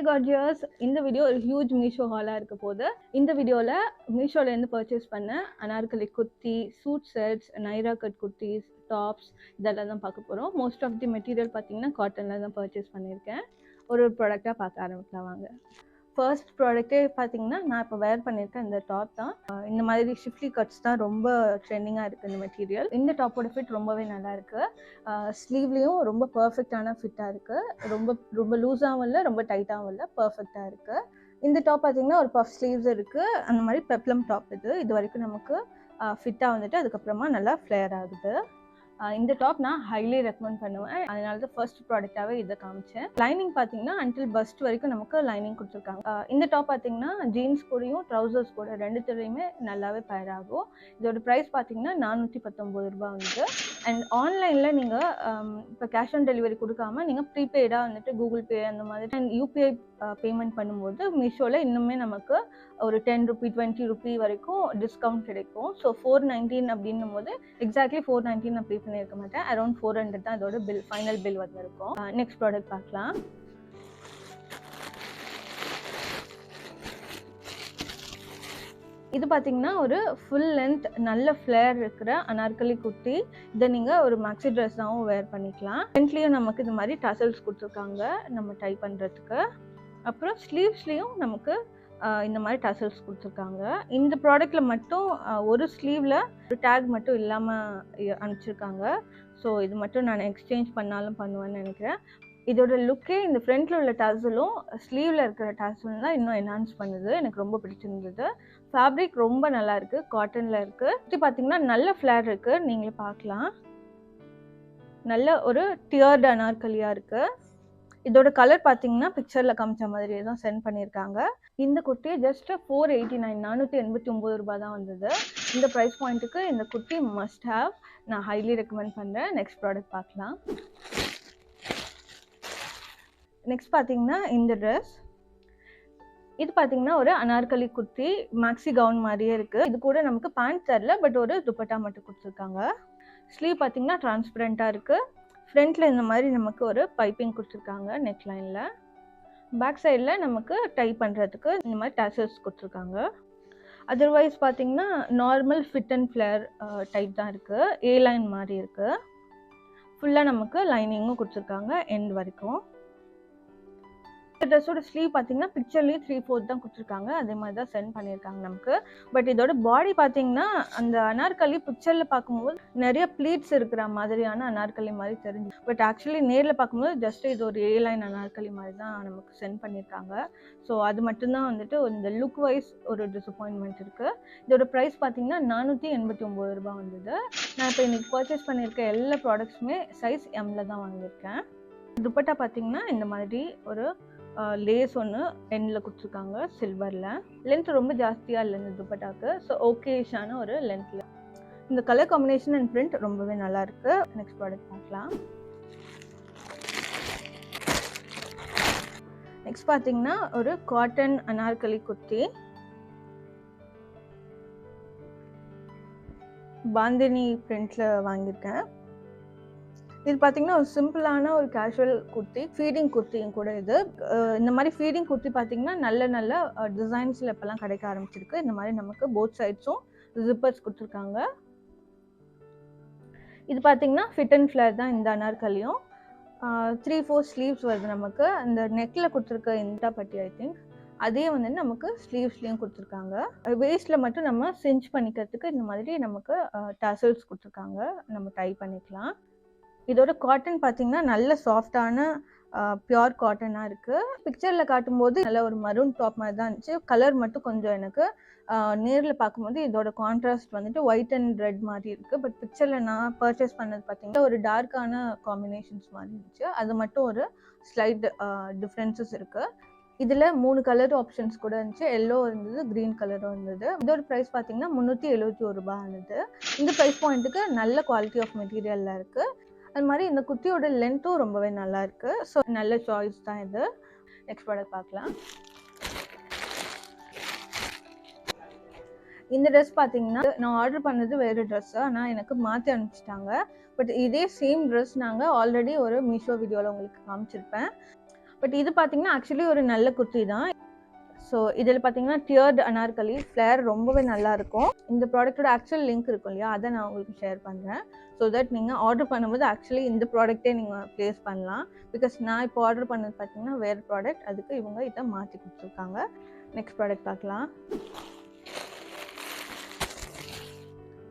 Gorgeous, இந்த video ஒரு huge Meesho ஹாலாக இருக்க போது. இந்த வீடியோவில் மீஷோலேருந்து பர்ச்சேஸ் பண்ண anarkali kurti, suit sets, Naira cut kurtis, tops இதெல்லாம் தான் பார்க்க போகிறோம். மோஸ்ட் ஆஃப் தி மெட்டீரியல் பார்த்தீங்கன்னா காட்டனில் தான் பர்ச்சேஸ் பண்ணியிருக்கேன். ஒரு ப்ராடக்டாக பார்க்க ஆரம்பிக்கலாம் வாங்க. ஃபர்ஸ்ட் ப்ராடக்ட்டே பார்த்தீங்கன்னா நான் இப்போ வேர் பண்ணியிருக்கேன் இந்த டாப் தான். இந்த மாதிரி ஷிஃப்ட்லி கட்ஸ் தான் ரொம்ப ட்ரெண்டிங்காக இருக்குது இந்த மெட்டீரியல். இந்த டாப்போட ஃபிட் ரொம்பவே நல்லா இருக்குது. ஸ்லீவ்லேயும் ரொம்ப பர்ஃபெக்டான ஃபிட்டாக இருக்குது. ரொம்ப லூஸாகவும் இல்லை, ரொம்ப டைட்டாகவும் இல்லை, பர்ஃபெக்டாக இருக்குது. இந்த டாப் பார்த்தீங்கன்னா ஒரு பஃப் ஸ்லீவ்ஸ் இருக்குது. அந்த மாதிரி பெப்ளம் டாப் இது வரைக்கும் நமக்கு ஃபிட்டாக வந்துட்டு அதுக்கப்புறமா நல்லா ஃப்ளேர் ஆகுது. இந்த டாப் நான் ஹைலி ரெக்கமெண்ட் பண்ணுவேன். அதனால தான் ஃபர்ஸ்ட் ப்ராடக்டாகவே இதை காமிச்சேன். லைனிங் பார்த்தீங்கன்னா அன்டில் பஸ்ட் வரைக்கும் நமக்கு லைனிங் கொடுத்துருக்காங்க. இந்த டாப் பார்த்தீங்கன்னா ஜீன்ஸ் கூடயும் ட்ரௌசர்ஸ் கூட ரெண்டுத்துலேயுமே நல்லாவே பேர் ஆகும். இதோட ப்ரைஸ் பார்த்தீங்கன்னா 419 ரூபா வந்து. அண்ட் ஆன்லைனில் நீங்கள் இப்போ கேஷ் ஆன் டெலிவரி கொடுக்காம நீங்கள் ப்ரீபெய்டாக வந்துட்டு கூகுள் பே அந்த மாதிரி அண்ட் யூபிஐ பேமெண்ட் பண்ணும்போது மீஷோவில் இன்னுமே நமக்கு ஒரு 10 ரூபி 20 ரூபி வரைக்கும் டிஸ்கவுண்ட் கிடைக்கும். ஸோ 419 அப்படின்னும் போது எக்ஸாக்ட்லி 419 நான் பே பண்ணியிருக்க மாட்டேன். அரௌண்ட் 400 தான் இதோட பில், ஃபைனல் பில் வந்து இருக்கும். நெக்ஸ்ட் ப்ராடக்ட் பார்க்கலாம். இது பார்த்தீங்கன்னா ஒரு ஃபுல் லென்த் நல்ல ஃப்ளேர் இருக்கிற அனார்கலி குர்த்தி. இதை நீங்கள் ஒரு மேக்ஸி ட்ரெஸ்ஸாகவும் வேர் பண்ணிக்கலாம். ஃப்ரண்ட்லேயும் நமக்கு இது மாதிரி டசல்ஸ் கொடுத்துருக்காங்க நம்ம டை பண்ணுறதுக்கு. அப்புறம் ஸ்லீவ்ஸ்லேயும் நமக்கு இந்த மாதிரி டசல்ஸ் கொடுத்துருக்காங்க. இந்த ப்ராடக்டில் மட்டும் ஒரு ஸ்லீவில் ஒரு டேக் மட்டும் இல்லாமல் அனுப்பிச்சிருக்காங்க. ஸோ இது மட்டும் நான் எக்ஸ்சேஞ்ச் பண்ணாலும் பண்ணுவேன்னு நினைக்கிறேன். இதோட லுக்கே இந்த ஃப்ரண்ட்டில் உள்ள டசலும் ஸ்லீவில் இருக்கிற டசலும் தான் இன்னும் என்ஹான்ஸ் பண்ணுது. எனக்கு ரொம்ப பிடிச்சிருந்தது. ஃபேப்ரிக் ரொம்ப நல்லா இருக்குது, காட்டனில் இருக்குது. இது பார்த்தீங்கன்னா நல்ல ஃப்ளேர் இருக்குது, நீங்களே பார்க்கலாம். நல்ல ஒரு டியர்டு அனார்கலியாக இருக்குது. இதோட கலர் பார்த்தீங்கன்னா பிக்சரில் காமிச்ச மாதிரியே தான் சென்ட் பண்ணியிருக்காங்க. இந்த குர்த்தி ஜஸ்ட் 489 489 ரூபா தான் வந்தது. இந்த ப்ரைஸ் பாயிண்ட்டுக்கு இந்த குர்த்தி மஸ்ட் ஹேவ். நான் ஹைலி ரெக்கமெண்ட் பண்ணுறேன். நெக்ஸ்ட் ப்ராடக்ட் பார்க்கலாம். நெக்ஸ்ட் பார்த்தீங்கன்னா இந்த ட்ரெஸ். இது பார்த்தீங்கன்னா ஒரு அனார்கலி குர்த்தி, மேக்ஸி கவுன் மாதிரியே இருக்குது. இது கூட நமக்கு பேண்ட் தரல, பட் ஒரு துப்பட்டா மட்டும் கொடுத்துருக்காங்க. ஸ்லீவ் பார்த்தீங்கன்னா டிரான்ஸ்பரண்ட்டாக இருக்குது. ஃப்ரண்ட்டில் இந்த மாதிரி நமக்கு ஒரு பைப்பிங் கொடுத்துருக்காங்க நெக் லைனில். பேக் சைடில் நமக்கு டை பண்ணுறதுக்கு இந்த மாதிரி டசல்ஸ் கொடுத்துருக்காங்க. அதர்வைஸ் பார்த்தீங்கன்னா normal fit and flare type தான் இருக்குது. ஏ லைன் மாதிரி இருக்குது. ஃபுல்லாக நமக்கு லைனிங்கும் கொடுத்துருக்காங்க எண்ட் வரைக்கும். இந்த ட்ரெஸ்ஸோட ஸ்லீவ் பார்த்தீங்கன்னா பிக்சர்லேயும் 3/4 தான் கொடுத்துருக்காங்க. அதே மாதிரி தான் சென்ட் பண்ணியிருக்காங்க நமக்கு. பட் இதோட பாடி பார்த்தீங்கன்னா அந்த அனார்கலி பிக்சரில் பார்க்கும்போது நிறைய ப்ளீட்ஸ் இருக்கிற மாதிரியான அனார்கலி மாதிரி தெரிஞ்சு, பட் ஆக்சுவலி நேரில் பார்க்கும்போது ஜஸ்ட் இது ஒரு ஏ லைன் அனார்கலி மாதிரி தான் நமக்கு சென்ட் பண்ணியிருக்காங்க. ஸோ அது மட்டும்தான் வந்துட்டு இந்த லுக் வைஸ் ஒரு டிசப்பாயின்மெண்ட் இருக்குது. இதோட ப்ரைஸ் பார்த்தீங்கன்னா 489 ரூபா வந்தது. நான் இப்போ இன்னைக்கு பர்ச்சேஸ் பண்ணியிருக்க எல்லா ப்ராடக்ட்ஸுமே சைஸ் எம்ல தான் வாங்கியிருக்கேன். துப்பட்டா பார்த்தீங்கன்னா இந்த மாதிரி ஒரு லேஸ் ஒன்று எண்டில் கொடுத்துருக்காங்க சில்வரில். லென்த் ரொம்ப ஜாஸ்தியாக இல்லை இந்த துப்பட்டாக்கு. ஸோ ஓகேஷான ஒரு லென்த்தில். இந்த கலர் காம்பினேஷன் அண்ட் பிரிண்ட் ரொம்பவே நல்லா இருக்கு. நெக்ஸ்ட் ப்ராடக்ட் பார்க்கலாம். நெக்ஸ்ட் பார்த்தீங்கன்னா ஒரு காட்டன் அனார்கலி குர்த்தி, பாந்தினி பிரிண்ட்ல வாங்கியிருக்கேன். இது பார்த்தீங்கன்னா ஒரு சிம்பிளான ஒரு கேஷுவல் குர்த்தி, ஃபீடிங் குர்த்தியும் கூட. இது இந்த மாதிரி ஃபீடிங் குர்த்தி பார்த்தீங்கன்னா நல்ல டிசைன்ஸில் இப்போலாம் கிடைக்க ஆரம்பிச்சிருக்கு. இந்த மாதிரி நமக்கு போத் சைட்ஸும் ஜிப்பர்ஸ் கொடுத்துருக்காங்க. இது பார்த்தீங்கன்னா ஃபிட் அண்ட் ஃப்ளேர் தான் இந்த அனார்கலியும். 3/4 ஸ்லீவ்ஸ் வருது நமக்கு. அந்த நெக்கில் கொடுத்துருக்க இந்த பட்டி ஐ திங்க் அதே வந்து நமக்கு ஸ்லீவ்ஸ்லேயும் கொடுத்துருக்காங்க. வேஸ்ட்டில் மட்டும் நம்ம சிஞ்ச் பண்ணிக்கிறதுக்கு இந்த மாதிரி நமக்கு டசல்ஸ் கொடுத்துருக்காங்க, நம்ம டை பண்ணிக்கலாம். இதோட காட்டன் பார்த்தீங்கன்னா நல்ல சாஃப்டான பியோர் காட்டனாக இருக்குது. பிக்சரில் காட்டும்போது நல்ல ஒரு மரூன் டாப் மாதிரி தான் இருந்துச்சு. கலர் மட்டும் கொஞ்சம் எனக்கு நேரில் பார்க்கும்போது இதோட கான்ட்ராஸ்ட் வந்துட்டு ஒயிட் அண்ட் ரெட் மாதிரி இருக்குது. பட் பிக்சரில் நான் பர்ச்சேஸ் பண்ணது பார்த்தீங்கன்னா ஒரு டார்க்கான காம்பினேஷன்ஸ் மாதிரி இருந்துச்சு. அது மட்டும் ஒரு ஸ்லைட் டிஃப்ரென்சஸ் இருக்குது. இதில் 3 கலர் ஆப்ஷன்ஸ் கூட இருந்துச்சு. எல்லோ இருந்தது, க்ரீன் கலரும் இருந்தது. இதோட ப்ரைஸ் பார்த்தீங்கன்னா 371 ரூபா இருந்தது. இந்த ப்ரைஸ் பாயிண்ட்டுக்கு நல்ல குவாலிட்டி ஆஃப் மெட்டீரியலில் இருக்குது. அது மாதிரி இந்த குர்த்தியோட லென்த்தும் ரொம்பவே நல்லா இருக்குது. ஸோ நல்ல சாய்ஸ் தான் இது. நெக்ஸ்ட் ப்ராடக்ட் பார்க்கலாம். இந்த ட்ரெஸ் பார்த்தீங்கன்னா நான் ஆர்டர் பண்ணது வேறு ட்ரெஸ்ஸு, ஆனால் எனக்கு மாற்றி அனுப்பிச்சிட்டாங்க. பட் இதே சேம் ட்ரெஸ் நாங்கள் ஆல்ரெடி ஒரு மீஷோ வீடியோவில் உங்களுக்கு காமிச்சிருப்பேன். பட் இது பார்த்தீங்கன்னா ஆக்சுவலி ஒரு நல்ல குர்த்தி தான். ஸோ இதில் பார்த்தீங்கன்னா டியர்டு அனார்கலி ஃப்ளேர் ரொம்பவே நல்லாயிருக்கும். இந்த ப்ராடக்ட்டோட ஆக்சுவல் லிங்க் இருக்கும் இல்லையா, அதை நான் உங்களுக்கு ஷேர் பண்ணுறேன். ஸோ தட் நீங்கள் ஆர்டர் பண்ணும்போது ஆக்சுவலி இந்த ப்ராடக்ட்டே நீங்கள் ப்ளேஸ் பண்ணலாம். பிகாஸ் நான் இப்போ ஆர்டர் பண்ணது பார்த்தீங்கன்னா வேறு ப்ராடக்ட், அதுக்கு இவங்க இதை மாற்றி கொடுத்துருக்காங்க. நெக்ஸ்ட் ப்ராடக்ட் பார்க்கலாம்.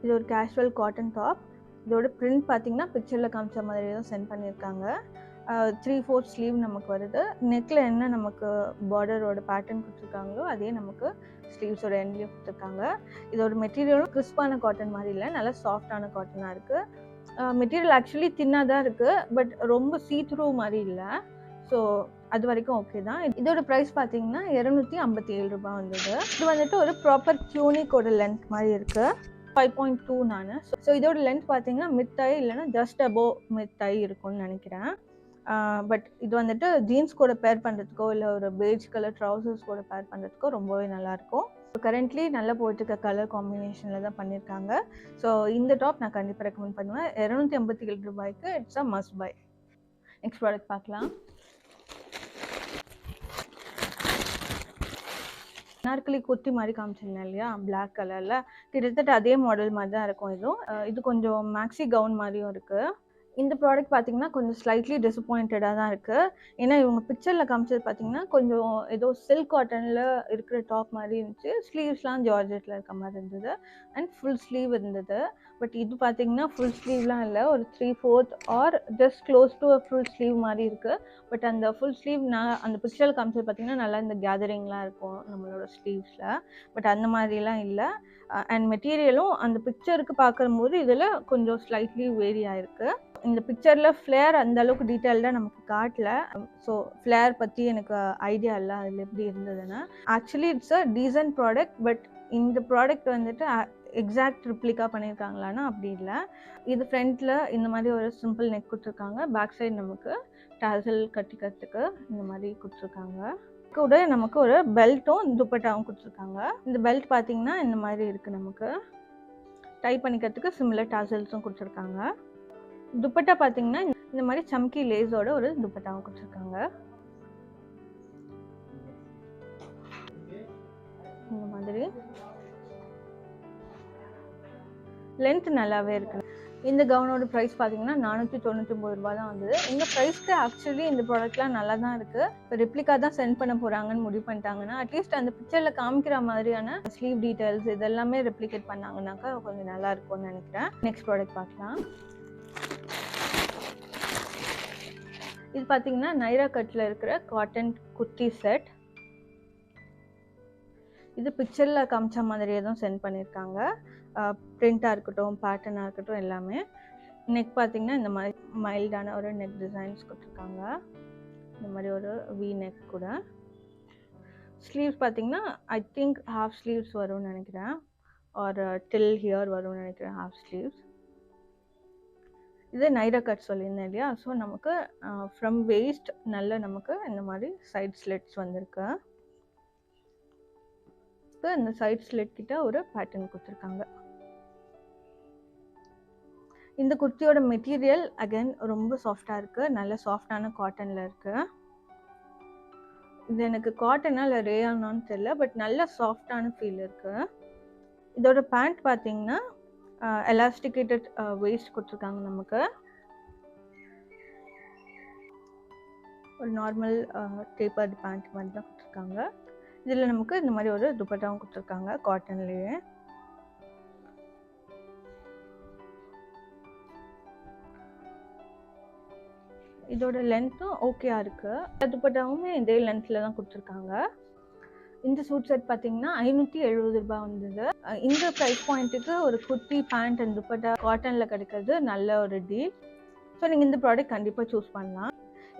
இது ஒரு கேஷுவல் காட்டன் டாப். இதோட பிரிண்ட் பார்த்தீங்கன்னா பிக்சரில் காமிச்ச மாதிரி தான் சென்ட் பண்ணியிருக்காங்க. 3/4 ஸ்லீவ் நமக்கு வருது. நெக்கில் என்ன நமக்கு பார்டரோட பேட்டர்ன் கொடுத்துருக்காங்களோ அதே நமக்கு ஸ்லீவ்ஸோட எண்ட்லேயும் கொடுத்துருக்காங்க. இதோட மெட்டீரியலும் கிறிஸ்பான காட்டன் மாதிரி இல்லை, நல்லா சாஃப்டான காட்டனாக இருக்குது. மெட்டீரியல் ஆக்சுவலி தின்னாக தான் இருக்குது, பட் ரொம்ப சீத்ரூ மாதிரி இல்லை. ஸோ அது வரைக்கும் ஓகே தான். இதோட ப்ரைஸ் பார்த்தீங்கன்னா 257 ரூபா வந்தது. இது வந்துட்டு ஒரு ப்ராப்பர் டியூனிக்கோட லென்த் மாதிரி இருக்குது. 5.2 நான். ஸோ இதோட லென்த் பார்த்தீங்கன்னா மிட் தை இல்லைன்னா ஜஸ்ட் அபோவ் மிட் தை இருக்கும்னு நினைக்கிறேன். பட் இது வந்துட்டு ஜீன்ஸ் கூட பேர் பண்ணுறதுக்கோ இல்லை ஒரு பேஜ் கலர் ட்ரௌசர்ஸ் கூட பேர் பண்ணுறதுக்கோ ரொம்பவே நல்லாயிருக்கும். கரண்ட்லி நல்லா போயிட்டுருக்க கலர் காம்பினேஷனில் தான் பண்ணியிருக்காங்க. ஸோ இந்த டாப் நான் கண்டிப்பாக ரெக்கமெண்ட் பண்ணுவேன். 257 ரூபாய்க்கு it's a must by. Next product பார்க்கலாம். அனார்கலி குர்த்தி மாதிரி காமிச்சிருந்தேன் இல்லையா, பிளாக் கலரில், கிட்டத்தட்ட அதே மாடல் மாதிரி தான் இருக்கும் இதுவும். இது கொஞ்சம் மேக்ஸி கவுன் மாதிரியும் இருக்குது. இந்த ப்ராடக்ட் பார்த்தீங்கன்னா கொஞ்சம் ஸ்லைட்லி டிசப்பாயிண்டடாக தான் இருக்குது. ஏன்னா இவங்க பிக்சரில் காமிச்சது பார்த்தீங்கன்னா கொஞ்சம் ஏதோ சில்க் காட்டனில் இருக்கிற டாப் மாதிரி இருந்துச்சு. ஸ்லீவ்ஸ்லாம் ஜார்ஜெட்டில் இருக்க மாதிரி இருந்தது அண்ட் ஃபுல் ஸ்லீவ் இருந்தது. பட் இது பார்த்தீங்கன்னா ஃபுல் ஸ்லீவ்லாம் இல்லை, ஒரு 3/4 are just close to a full sleeve மாதிரி இருக்குது. பட் அந்த ஃபுல் ஸ்லீவ் நான் அந்த பிக்சரில் காமிச்சது பார்த்தீங்கன்னா நல்லா இந்த கேதரிங்லாம் இருக்கும் நம்மளோட ஸ்லீவ்ஸில். பட் அந்த மாதிரிலாம் இல்லை. அண்ட் மெட்டீரியலும் அந்த பிக்சருக்கு பார்க்கும்போது இதில் கொஞ்சம் ஸ்லைட்லி வேரி ஆகிருக்கு. இந்த பிக்சரில் ஃப்ளேர் அந்த அளவுக்கு டீட்டெயில்டாக நமக்கு காட்டல. ஸோ ஃப்ளேர் பற்றி எனக்கு ஐடியா இல்லை அதில் எப்படி இருந்ததுன்னு. Actually it's a decent product. But இந்த ப்ராடக்ட் வந்துட்டு எக்ஸாக்ட் ரிப்ளிகா பண்ணியிருக்காங்களான்னா அப்படி இல்லை. இது ஃப்ரண்ட்டில் இந்த மாதிரி ஒரு சிம்பிள் நெக் கொடுத்துருக்காங்க. பேக் சைடு நமக்கு டாசல் கட்டிக்கிறதுக்கு இந்த மாதிரி கொடுத்துருக்காங்க. கூட நமக்கு ஒரு பெல்ட்டும் துப்பட்டாவும் கொடுத்துருக்காங்க. இந்த பெல்ட் பார்த்தீங்கன்னா இந்த மாதிரி இருக்குது. நமக்கு டை பண்ணிக்கிறதுக்கு சிமிலர் டாசல்ஸும் கொடுத்துருக்காங்க. துப்பட்டா பார்த்தீங்கன்னா இந்த மாதிரி சம்கி லேஸோட ஒரு துப்பட்டாவும் கொடுத்துருக்காங்க. இந்த மாதிரி லென்த் நல்லாவே இருக்கு. இந்த கவுனோட ப்ரைஸ் பார்த்தீங்கன்னா 499 ரூபா தான் வந்தது. இந்த ப்ரைஸ்க்கு ஆக்சுவலி இந்த ப்ராடக்ட்லாம் நல்லா தான் இருக்குது. இப்போ ரெப்ளிகா தான் சென்ட் பண்ண போகிறாங்கன்னு முடிவு பண்ணிட்டாங்கன்னா அட்லீஸ்ட் அந்த பிக்சரில் காமிக்கிற மாதிரியான ஸ்லீவ் டீட்டெயில்ஸ் இதெல்லாமே ரெப்ளிகேட் பண்ணாங்கன்னாக்கா கொஞ்சம் நல்லா இருக்கும்னு நினைக்கிறேன். நெக்ஸ்ட் ப்ராடக்ட் பார்க்கலாம். இது பார்த்தீங்கன்னா நைரா கட்டில் இருக்கிற காட்டன் குர்த்தி செட். இது பிக்சரில் காமிச்ச மாதிரியே தான் சென்ட் பண்ணியிருக்காங்க. பிரிண்ட்டாக இருக்கட்டும், பேட்டர்னாக இருக்கட்டும் எல்லாமே. நெக் பார்த்தீங்கன்னா இந்த மாதிரி மைல்டான ஒரு நெக் டிசைன்ஸ் கொடுத்துருக்காங்க. இந்த மாதிரி ஒரு வி நெக் கூட. ஸ்லீவ்ஸ் பார்த்தீங்கன்னா ஐ திங்க் ஹாஃப் ஸ்லீவ்ஸ் வரும்னு நினைக்கிறேன், ஆர் டில் ஹியர் வரும்னு நினைக்கிறேன் ஹாஃப் ஸ்லீவ்ஸ். இது நைரா கட் சொல்லியிருந்தேன் இல்லையா. ஸோ நமக்கு ஃப்ரம் வேஸ்ட் நல்ல நமக்கு இந்த மாதிரி சைட் ஸ்லிட்ஸ் வந்திருக்கு. இந்த சைட் ஸ்லிட் கிட்ட ஒரு பேட்டர்ன் கொடுத்துருக்காங்க. இந்த குர்த்தியோட மெட்டீரியல் அகைன் ரொம்ப சாஃப்டாக இருக்குது. நல்ல சாஃப்டான காட்டனில் இருக்குது. இது எனக்கு காட்டனா இல்லை ரேயானான்னு தெரியல, பட் நல்ல சாஃப்டான ஃபீல் இருக்குது. இதோட பேண்ட் பார்த்தீங்கன்னா எலாஸ்டிகேட்டட் வேஸ்ட் கொடுத்துருக்காங்க. நமக்கு ஒரு நார்மல் டேப்பர்டு பேண்ட் மாதிரி தான் கொடுத்துருக்காங்க. இதில் நமக்கு இந்த மாதிரி ஒரு துப்பட்டாவும் கொடுத்துருக்காங்க காட்டன்லேயே. இதோட லென்த்தும் ஓகேயா இருக்குது. துப்பட்டாவுமே இதே லென்த்தில் தான் கொடுத்துருக்காங்க. இந்த சூட் செட் பார்த்தீங்கன்னா 570 ரூபாய் வந்தது. இந்த ப்ரைஸ் பாயிண்ட்டுக்கு ஒரு குர்த்தி பேண்ட் அண்ட் துப்பட்டா காட்டனில் கிடைக்கிறது நல்ல ஒரு டீல். ஸோ நீங்கள் இந்த ப்ராடக்ட் கண்டிப்பாக சூஸ் பண்ணலாம்.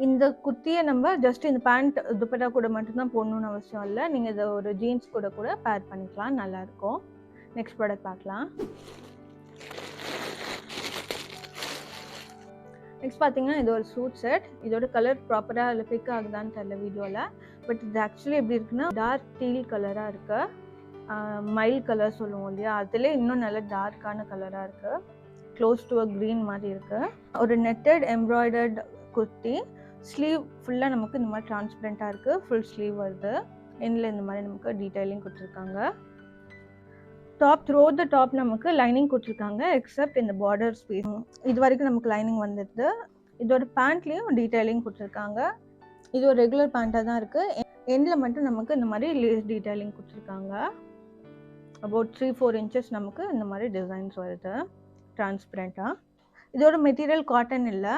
இந்த குர்த்தியை நம்ம ஜஸ்ட் இந்த பேண்ட் துப்பட்டா கூட மட்டும்தான் போடணும்னு அவசியம் இல்லை. நீங்கள் இதை ஒரு ஜீன்ஸ் கூட கூட பேர் பண்ணிக்கலாம், நல்லாயிருக்கும். நெக்ஸ்ட் ப்ராடக்ட் பார்க்கலாம். நெக்ஸ்ட் பார்த்தீங்கன்னா இது ஒரு சூட் செட். இதோட கலர் ப்ராப்பராக இல்லை பிக் ஆகுதான்னு தெரியல வீடியோவில். பட் இது ஆக்சுவலி எப்படி இருக்குன்னா டார்க் டீல் கலராக இருக்குது. மைல் கலர் சொல்லுவோம் இல்லையா, அதில் இன்னும் நல்ல டார்க்கான கலராக இருக்குது. க்ளோஸ் டு அ க்ரீன் மாதிரி இருக்குது. ஒரு நெட்டட் எம்ப்ராய்டர்ட் குர்த்தி. ஸ்லீவ் ஃபுல்லாக நமக்கு இந்த மாதிரி டிரான்ஸ்பரண்ட்டாக இருக்குது, ஃபுல் ஸ்லீவ் வருது. எண்டில் இந்த மாதிரி நமக்கு டீட்டெயிலிங் கொடுத்துருக்காங்க. டாப் த்ரூ த டாப் நமக்கு லைனிங் கொடுத்துருக்காங்க, எக்ஸப்ட் இந்த பார்டர் ஸ்பேஸ் இது வரைக்கும் நமக்கு லைனிங் வந்துடுது. இதோட பேண்ட்லேயும் டீட்டெயிலிங் கொடுத்துருக்காங்க. இது ஒரு ரெகுலர் பேண்ட்டாக தான் இருக்குது. எண்டில் மட்டும் நமக்கு இந்த மாதிரி லேஸ் டீட்டெயிலிங் கொடுத்துருக்காங்க. அபவுட் 3-4 இன்ச்சஸ் நமக்கு இந்த மாதிரி டிசைன்ஸ் வருது டிரான்ஸ்பரண்ட்டாக. இதோட மெட்டீரியல் காட்டன் இல்லை,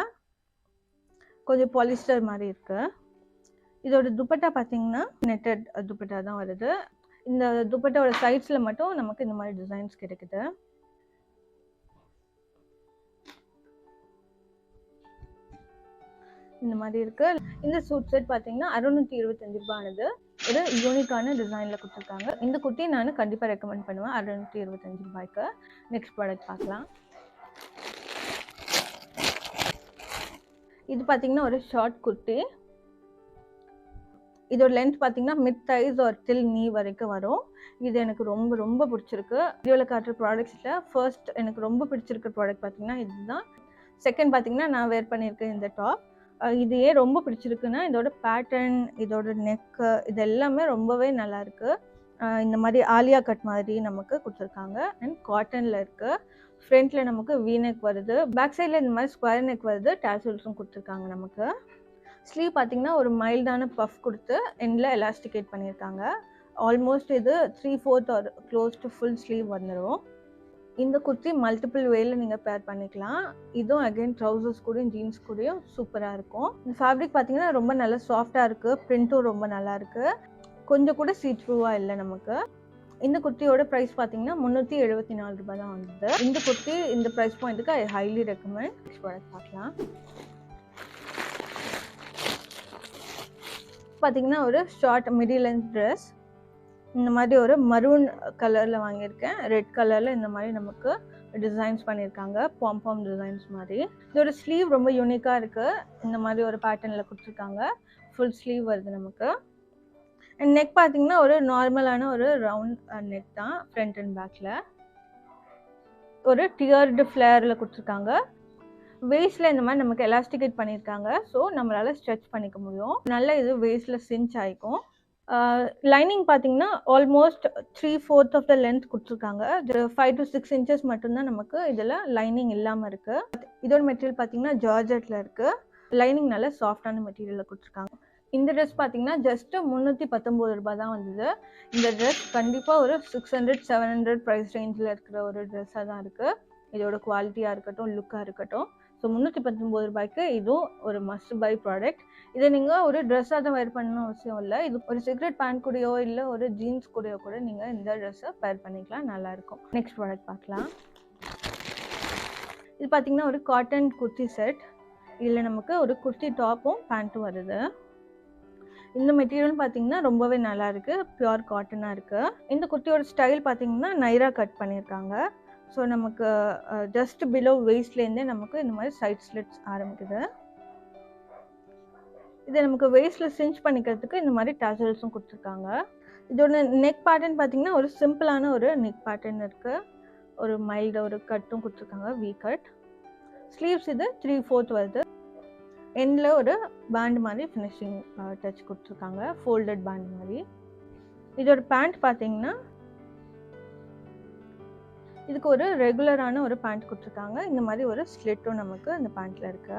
கொஞ்சம் பாலிஸ்டர் மாதிரி இருக்குது. இதோட துப்பட்டா பார்த்தீங்கன்னா நெட்டட் துப்பட்டா தான் வருது. இந்த துப்பட்டாவோட சைட்ஸில் மட்டும் நமக்கு இந்த மாதிரி டிசைன்ஸ் கிடைக்குது. இந்த மாதிரி இருக்கு. இந்த சூட் செட் பார்த்தீங்கன்னா 625 ரூபானது. ஒரு யூனிக்கான டிசைனில் கொடுத்துருக்காங்க. இந்த குர்த்தி நான் கண்டிப்பாக ரெக்கமெண்ட் பண்ணுவேன் 625 ரூபாய்க்கு. நெக்ஸ்ட் ப்ராடக்ட் பார்க்கலாம். இது பார்த்தீங்கன்னா ஒரு ஷார்ட் குர்த்தி. இதோட லென்த் பார்த்தீங்கன்னா மிட் தைஸ் ஒரு டில் நீ வரைக்கும் வரும். இது எனக்கு ரொம்ப ரொம்ப பிடிச்சிருக்கு. வீடியோவில் காட்டுற ப்ராடக்ட்ஸில் ஃபர்ஸ்ட் எனக்கு ரொம்ப பிடிச்சிருக்க ப்ராடக்ட் பார்த்தீங்கன்னா இதுதான். செகண்ட் பார்த்தீங்கன்னா நான் வேர் பண்ணியிருக்கேன் இந்த டாப். இது ஏன் ரொம்ப பிடிச்சிருக்குன்னா இதோட பேட்டர்ன், இதோட நெக்கு, இது எல்லாமே ரொம்பவே நல்லாயிருக்கு. இந்த மாதிரி ஆலியா கட் மாதிரி நமக்கு கொடுத்துருக்காங்க. அண்ட் காட்டனில் இருக்குது. ஃப்ரண்ட்டில் நமக்கு வி நெக் வருது, பேக் சைடில் இந்த மாதிரி ஸ்கொயர் நெக் வருது, டேசல்ஸும் கொடுத்துருக்காங்க நமக்கு. ஸ்லீவ் பார்த்தீங்கன்னா ஒரு மைல்டான பஃப் கொடுத்து எண்டில் எலாஸ்டிகேட் பண்ணியிருக்காங்க. ஆல்மோஸ்ட் இது 3/4 ஒரு க்ளோஸ் டு ஃபுல் ஸ்லீவ் வந்துடும். இந்த குர்த்தி மல்டிபிள் வேல நீங்கள் பேர் பண்ணிக்கலாம். இதுவும் அகைன் ட்ரௌசர்ஸ் கூடயும் ஜீன்ஸ் கூடயும் சூப்பராக இருக்கும். இந்த ஃபேப்ரிக் பார்த்தீங்கன்னா ரொம்ப நல்லா சாஃப்டாக இருக்குது, பிரிண்ட்டும் ரொம்ப நல்லா இருக்குது, கொஞ்சம் கூட சீட்ரூவாக இல்லை நமக்கு. இந்த குர்த்தியோட ப்ரைஸ் பார்த்தீங்கன்னா 374 ரூபாய் தான் வந்தது. இந்த குர்த்தி இந்த ப்ரைஸ் பாயிண்ட்டுக்கு ஐ ஹைலி ரெக்கமெண்ட். ப்ராடக்ட் பார்க்கலாம். பார்த்தீங்கன்னா ஒரு ஷார்ட் மிடி லென்த் ட்ரெஸ். இந்த மாதிரி ஒரு மரூன் கலரில் வாங்கியிருக்கேன். ரெட் கலரில் இந்த மாதிரி நமக்கு டிசைன்ஸ் பண்ணியிருக்காங்க, பாம் டிசைன்ஸ் மாதிரி. இதோட ஸ்லீவ் ரொம்ப யூனிக்காக இருக்குது. இந்த மாதிரி ஒரு பேட்டர்னில் கொடுத்துருக்காங்க. ஃபுல் ஸ்லீவ் வருது நமக்கு. அண்ட் நெக் பார்த்தீங்கன்னா ஒரு நார்மலான ஒரு ரவுண்ட் நெக் தான். ஃப்ரண்ட் அண்ட் பேக்கில் ஒரு டியர்டு ஃப்ளேரில் கொடுத்துருக்காங்க. வேஸ்ட்டில் இந்த மாதிரி நமக்கு எலாஸ்டிகேட் பண்ணியிருக்காங்க. ஸோ நம்மளால் ஸ்ட்ரெச் பண்ணிக்க முடியும். நல்லா இது வேஸ்ட்டில் சின்ச் ஆகிக்கும். லைனிங் பார்த்தீங்கன்னா ஆல்மோஸ்ட் 3/4 ஆஃப் த லென்த் கொடுத்துருக்காங்க. 5 to 6 இன்ச்சஸ் மட்டும்தான் நமக்கு இதில் லைனிங் இல்லாமல் இருக்குது. இதோட மெட்டீரியல் பார்த்தீங்கன்னா ஜார்ஜெட்டில் இருக்குது. லைனிங் நல்லா சாஃப்டான மெட்டீரியலில் கொடுத்துருக்காங்க. இந்த ட்ரெஸ் பார்த்தீங்கன்னா ஜஸ்ட்டு 319 ரூபாய் தான் வந்தது. இந்த ட்ரெஸ் கண்டிப்பாக ஒரு 600-700 ப்ரைஸ் ரேஞ்சில் இருக்கிற ஒரு ட்ரெஸ்ஸாக தான் இருக்குது. இதோட குவாலிட்டியாக இருக்கட்டும், லுக்காக இருக்கட்டும். ஸோ 319 ரூபாய்க்கு இதுவும் ஒரு மஸ்ட் பை ப்ராடக்ட். இதை நீங்கள் ஒரு ட்ரெஸ்ஸாக தான் வேர் பண்ணணும் அவசியம் இல்லை. இது ஒரு சிகரெட் பேண்ட் கூடயோ இல்லை ஒரு ஜீன்ஸ் கூடயோ கூட நீங்கள் இந்த ட்ரெஸ்ஸை பேர் பண்ணிக்கலாம், நல்லாயிருக்கும். நெக்ஸ்ட் ப்ராடக்ட் பார்க்கலாம். இது பார்த்தீங்கன்னா ஒரு காட்டன் குர்த்தி செட். இதில் நமக்கு ஒரு குர்த்தி டாப்பும் பேண்ட்டும் வருது. இந்த மெட்டீரியல் பார்த்தீங்கன்னா ரொம்பவே நல்லா இருக்குது, பியூர் காட்டனாக இருக்குது. இந்த குர்த்தியோட ஸ்டைல் பார்த்தீங்கன்னா நைரா கட் பண்ணியிருக்காங்க. ஸோ நமக்கு ஜஸ்ட் பிலோ வெயிஸ்ட்லேருந்தே நமக்கு இந்த மாதிரி சைட் ஸ்லிட்ஸ் ஆரம்பிக்குது. இதை நமக்கு வெயிஸ்ட்டில் சிஞ்ச் பண்ணிக்கிறதுக்கு இந்த மாதிரி டேசல்ஸும் கொடுத்துருக்காங்க. இதோட நெக் பேட்டர்ன் பார்த்தீங்கன்னா ஒரு சிம்பிளான ஒரு நெக் பேட்டர்ன் இருக்குது. ஒரு மைல்டு ஒரு கட்டும் கொடுத்துருக்காங்க, வி கட். ஸ்லீவ்ஸ் இது 3/4 வருது. எண்டில் ஒரு பேண்ட் மாதிரி ஃபினிஷிங் டச் கொடுத்துருக்காங்க, ஃபோல்டட் பேண்ட் மாதிரி. இதோட பேண்ட் பார்த்தீங்கன்னா இதுக்கு ஒரு ரெகுலரான ஒரு பேண்ட் கொடுத்துருக்காங்க. இந்த மாதிரி ஒரு ஸ்லிட்டும் நமக்கு அந்த பேண்ட்டில் இருக்கு.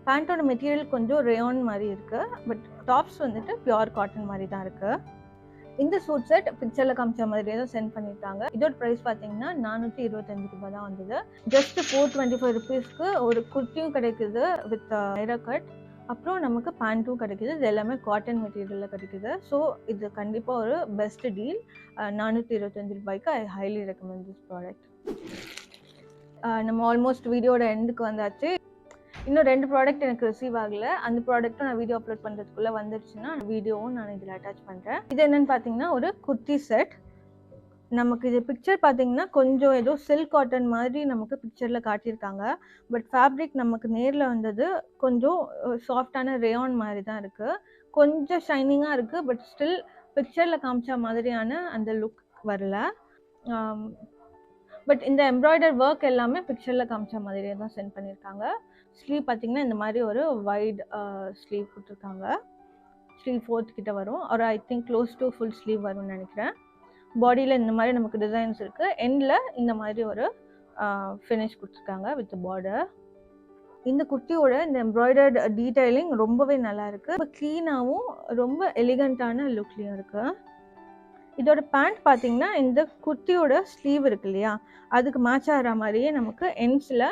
பேண்ட்டோட மெட்டீரியல் கொஞ்சம் ரேயான் மாதிரி இருக்குது, பட் டாப்ஸ் வந்துட்டு பியூர் காட்டன் மாதிரி தான் இருக்குது. இந்த சூட் செட் பிக்சரில் காமிச்ச மாதிரியே தான் சென்ட் பண்ணியிருக்காங்க. இதோட ப்ரைஸ் பார்த்தீங்கன்னா 425 ரூபாய் தான் வந்தது. ஜஸ்ட் 425 ருபீஸ்க்கு ஒரு குர்த்தியும் கிடைக்குது வித் நைரா கட், அப்புறம் நமக்கு பேண்ட்டும் கிடைக்குது. இது எல்லாமே காட்டன் மெட்டீரியலில் கிடைக்குது. ஸோ இது கண்டிப்பாக ஒரு பெஸ்ட் டீல். 425 ரூபாய்க்கு ஐ ஹைலி ரெக்கமெண்ட் திஸ் ப்ராடக்ட். நம்ம ஆல்மோஸ்ட் வீடியோட எண்டுக்கு வந்தாச்சு. இன்னும் 2 ப்ராடக்ட் எனக்கு ரிசீவ் ஆகலை. அந்த ப்ராடக்ட்டும் நான் வீடியோ அப்லோட் பண்ணுறதுக்குள்ளே வந்துருச்சுன்னா வீடியோவும் நான் இதில் அட்டாச் பண்ணுறேன். இது என்னென்னு பார்த்தீங்கன்னா ஒரு குர்த்தி செட். நமக்கு இது பிக்சர் பார்த்தீங்கன்னா கொஞ்சம் ஏதோ சில்க் காட்டன் மாதிரி நமக்கு பிக்சரில் காட்டியிருக்காங்க. பட் ஃபேப்ரிக் நமக்கு நேரில் வந்தது கொஞ்சம் சாஃப்டான ரேயான் மாதிரி தான் இருக்குது. கொஞ்சம் ஷைனிங்காக இருக்குது, பட் ஸ்டில் பிக்சரில் காமிச்ச மாதிரியான அந்த லுக் வரல. பட் இந்த எம்ப்ராய்டர் ஒர்க் எல்லாமே பிக்சரில் காமிச்ச மாதிரியே தான் சென்ட் பண்ணியிருக்காங்க. ஸ்லீவ் பார்த்தீங்கன்னா இந்த மாதிரி ஒரு வைட் ஸ்லீவ் கொடுத்துருக்காங்க. ஸ்லீவ் 4th கிட்ட வரும், ஒரு I think close to full sleeve வரும்னு நினைக்கிறேன். பாடியில் இந்த மாதிரி நமக்கு டிசைன்ஸ் இருக்குது. எண்டில் இந்த மாதிரி ஒரு ஃபினிஷ் கொடுத்துருக்காங்க வித் பார்டர். இந்த குர்த்தியோட இந்த எம்ப்ராய்டர்ட் டீடைலிங் ரொம்பவே நல்லா இருக்குது. ரொம்ப க்ளீனாகவும் ரொம்ப எலிகண்ட்டான லுக்லேயும் இருக்குது. இதோட பேண்ட் பார்த்தீங்கன்னா இந்த குர்த்தியோட ஸ்லீவ் இருக்கு இல்லையா, அதுக்கு மேட்ச் ஆகிற மாதிரியே நமக்கு எண்ட்ஸில்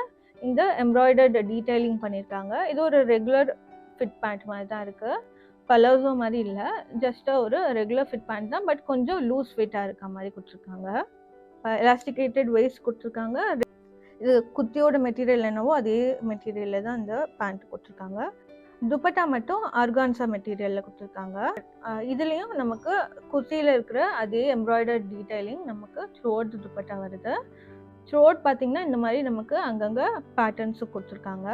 இந்த எம்ப்ராய்டர்ட் டீடைலிங் பண்ணியிருக்காங்க. இது ஒரு ரெகுலர் ஃபிட் பேண்ட் மாதிரி தான் இருக்குது. பலோசோ மாதிரி இல்லை, ஜஸ்ட்டாக ஒரு ரெகுலர் ஃபிட் பேண்ட் தான். பட் கொஞ்சம் லூஸ் ஃபிட்டாக இருக்க மாதிரி கொடுத்துருக்காங்க. எலாஸ்டிகேட்டட் வெயிஸ்ட் கொடுத்துருக்காங்க. இது குர்த்தியோட மெட்டீரியல் என்னவோ அதே மெட்டீரியலில் தான் இந்த பேண்ட் கொடுத்துருக்காங்க. துப்பட்டா மட்டும் ஆர்கான்சா மெட்டீரியலில் கொடுத்துருக்காங்க. இதுலேயும் நமக்கு குர்த்தியில் இருக்கிற அதே எம்ப்ராய்டர்ட் டீடைலிங் நமக்கு த்ரோட் துப்பட்டா வருது. த்ரோட் பார்த்திங்கன்னா இந்த மாதிரி நமக்கு அங்கங்கே பேட்டர்ன்ஸும் கொடுத்துருக்காங்க.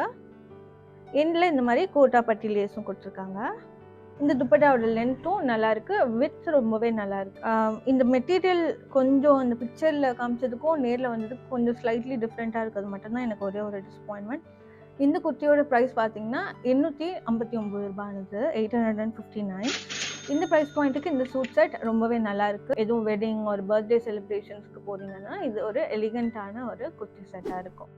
எண்டில் இந்த மாதிரி கோட்டா பட்டி லேஸும் கொடுத்துருக்காங்க. இந்த துப்பட்டாவோட லென்த்தும் நல்லாயிருக்கு, வித் ரொம்பவே நல்லாயிருக்கு. இந்த மெட்டீரியல் கொஞ்சம் இந்த பிக்சரில் காமிச்சதுக்கும் நேரில் வந்ததுக்கும் கொஞ்சம் ஸ்லைட்லி டிஃப்ரெண்ட்டாக இருக்கிறது மட்டும்தான் எனக்கு ஒரே ஒரு டிசப்பாயின்மெண்ட். இந்த குர்த்தியோட ப்ரைஸ் பார்த்தீங்கன்னா 859 ரூபானது, 859. இந்த ப்ரைஸ் பாயிண்ட்டுக்கு இந்த சூட் செட் ரொம்பவே நல்லாயிருக்கு. எதுவும் வெட்டிங் ஒரு பர்த்டே செலிப்ரேஷன்ஸ்க்கு போகிறீங்கன்னா இது ஒரு எலிகண்ட்டான ஒரு குர்த்தி செட்டாக இருக்கும்.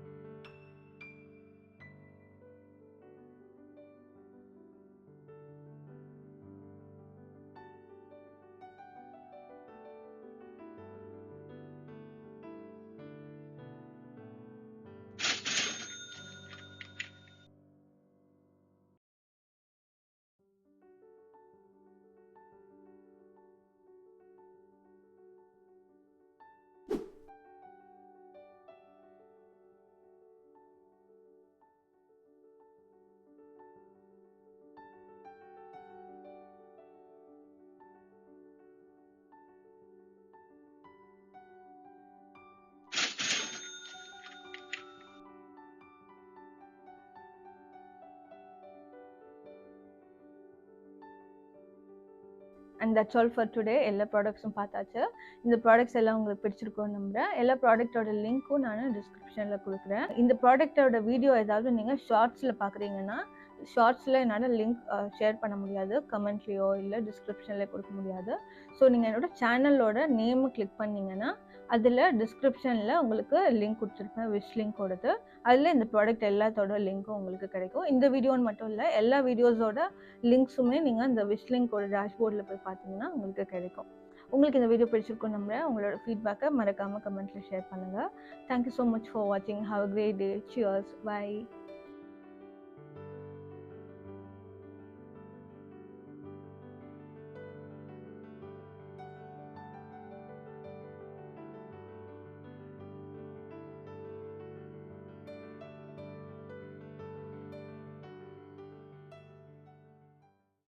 And that's all for today. எல்லா ப்ராடக்ட்ஸும் பார்த்தாச்சு. இந்த ப்ராடக்ட்ஸ் எல்லாம் உங்களுக்கு பிடிச்சிருக்கோன்னு நம்புகிறேன். எல்லா ப்ராடக்ட்டோட லிங்க்கும் நான் டிஸ்கிரிப்ஷனில் கொடுக்குறேன். இந்த ப்ராடக்ட்டோட வீடியோ ஏதாவது நீங்கள் ஷார்ட்ஸில் பார்க்குறீங்கன்னா, ஷார்ட்ஸில் என்னால் லிங்க் ஷேர் பண்ண முடியாது, கமெண்ட்லேயோ இல்லை டிஸ்கிரிப்ஷனில் கொடுக்க முடியாது. ஸோ நீங்கள் என்னோடய சேனலோட நேமை கிளிக் பண்ணிங்கன்னா அதில் டிஸ்கிரிப்ஷனில் உங்களுக்கு லிங்க் கொடுத்துருப்பேன், விஷ் லிங்க் கொடுத்து. அதில் இந்த ப்ராடக்ட் எல்லாத்தோட லிங்க்கும் உங்களுக்கு கிடைக்கும். இந்த வீடியோன்னு மட்டும் இல்லை, எல்லா வீடியோஸோட லிங்க்ஸுமே நீங்கள் இந்த விஷ் லிங்கோட டேஷ்போர்டில் போய் பார்த்தீங்கன்னா உங்களுக்கு கிடைக்கும். உங்களுக்கு இந்த வீடியோ பிடிச்சிருக்குன்னு நம்புகிறேன். உங்களோட ஃபீட்பேக்கை மறக்காமல் கமெண்ட்டில் ஷேர் பண்ணுங்கள். தேங்க்யூ ஸோ மச் ஃபார் வாட்சிங். Have a great day. Cheers. By.